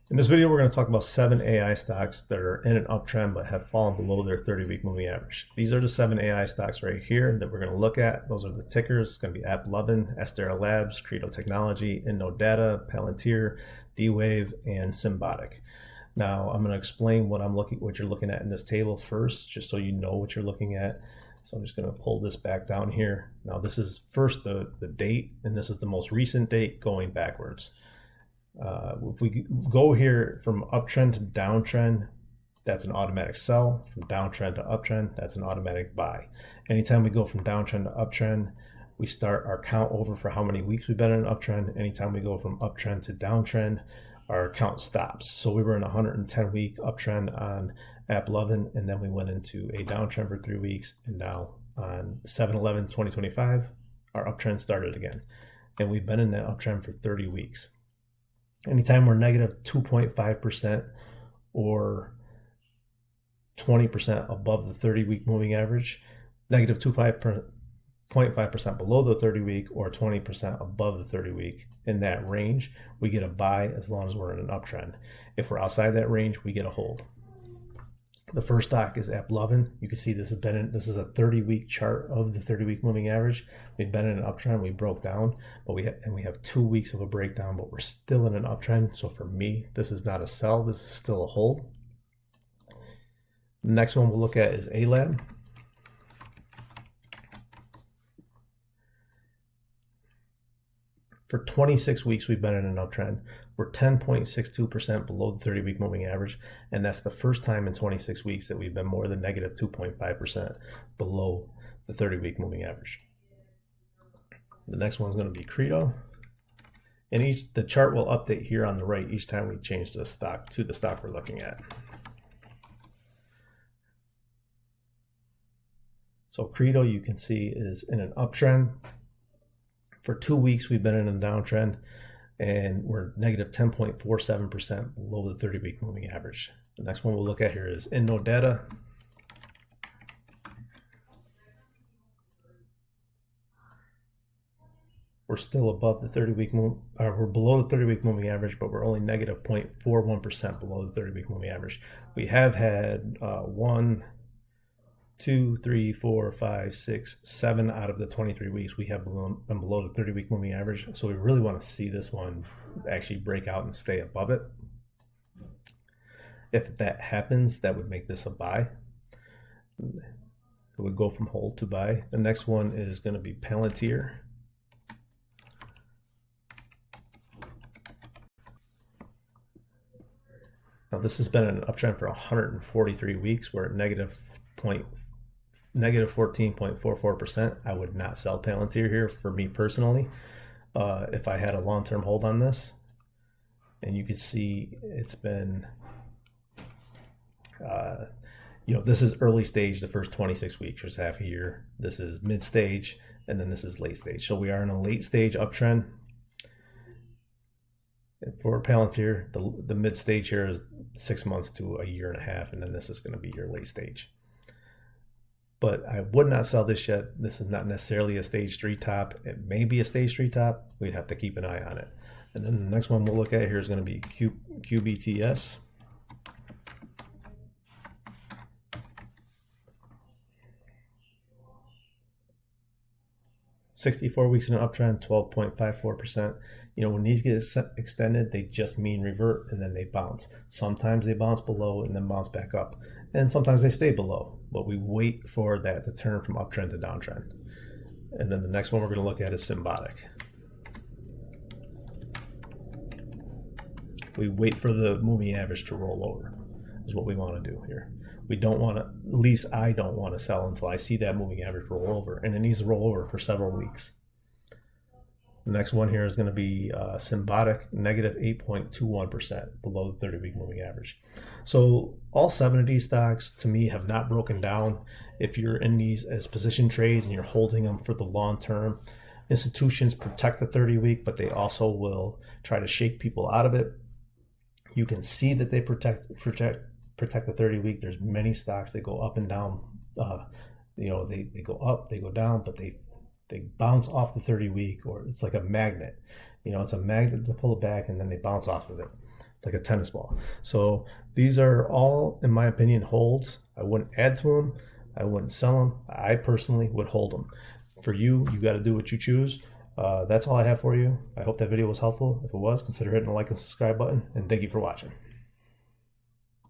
In this video, we're going to talk about 7 AI stocks that are in an uptrend but have fallen below their 30-week moving average. These are the 7 AI stocks right here that we're going to look at. Those are the tickers. It's going to be ALAB, ALAB, CRDO Technology, INOD, PLTR, D-Wave, and Symbotic. Now, I'm going to explain what you're looking at in this table first, just so you know what you're looking at. So I'm just going to pull this back down here. Now, this is first the date, and this is the most recent date going backwards. If we go here from uptrend to downtrend, that's an automatic sell. From downtrend to uptrend, that's an automatic buy. Anytime we go from downtrend to uptrend, we start our count over for how many weeks we've been in an uptrend. Anytime we go from uptrend to downtrend, our count stops. So we were in a 110-week uptrend on ALAB, and then we went into a downtrend for 3 weeks, and now on 7/11/2025, our uptrend started again. And we've been in that uptrend for 30 weeks. Anytime we're negative 2.5% or 20% above the 30-week moving average, negative 2.5% below the 30-week or 20% above the 30-week, in that range, we get a buy as long as we're in an uptrend. If we're outside that range, we get a hold. The first stock is ALAB. You can see this is a 30-week chart of the 30-week moving average. We've been in an uptrend, we broke down, but we have 2 weeks of a breakdown, but we're still in an uptrend. So for me, this is not a sell, this is still a hold. The next one we'll look at is ALAB. For 26 weeks, we've been in an uptrend. We're 10.62% below the 30-week moving average, and that's the first time in 26 weeks that we've been more than negative 2.5% below the 30-week moving average. The next one's going to be CRDO, and the chart will update here on the right each time we change the stock to the stock we're looking at. So CRDO, you can see, is in an uptrend. For 2 weeks, we've been in a downtrend, and we're negative 10.47% below the 30-week moving average. The next one we'll look at here is INOD. We're still above the 30-week we're below the 30-week moving average, but we're only negative 0.41% below the 30-week moving average. We have had 1, 2, 3, 4, 5, 6, 7 out of the 23 weeks we have been below the 30-week moving average. So we really want to see this one actually break out and stay above it. If that happens, that would make this a buy. It would go from hold to buy. The next one is going to be PLTR. Now this has been an uptrend for 143 weeks. We're at negative 14.44%. I would not sell PLTR here for me personally if I had a long-term hold on this. And you can see it's been, this is early stage, the first 26 weeks, or half a year. This is mid stage, and then this is late stage. So we are in a late stage uptrend. For PLTR, the mid stage here is 6 months to a year and a half, and then this is going to be your late stage. But I would not sell this yet. This is not necessarily a stage 3 top. It may be a stage 3 top. We'd have to keep an eye on it. And then the next one we'll look at here is going to be QBTS. $64 weeks in an uptrend, 12.54%. When these get extended, they just mean revert, and then they bounce. Sometimes they bounce below and then bounce back up, and sometimes they stay below, but we wait for that to turn from uptrend to downtrend. And then the next one we're going to look at is Symbotic. We wait for the moving average to roll over, is what we want to do here. We don't want to, at least I don't want to sell until I see that moving average roll over, and it needs to roll over for several weeks. The next one here is going to be Symbotic, negative 8.21% below the 30-week moving average. So all 7 of these stocks, to me, have not broken down. If you're in these as position trades and you're holding them for the long term, institutions protect the 30-week, but they also will try to shake people out of it. You can see that they protect the 30-week. There's many stocks that go up and down. They go up, they go down, but they bounce off the 30-week, or it's like a magnet. It's a magnet to pull it back, and then they bounce off of it. like a tennis ball. So these are all, in my opinion, holds. I wouldn't add to them. I wouldn't sell them. I personally would hold them. For you, you got to do what you choose. That's all I have for you. I hope that video was helpful. If it was, consider hitting the like and subscribe button, and thank you for watching.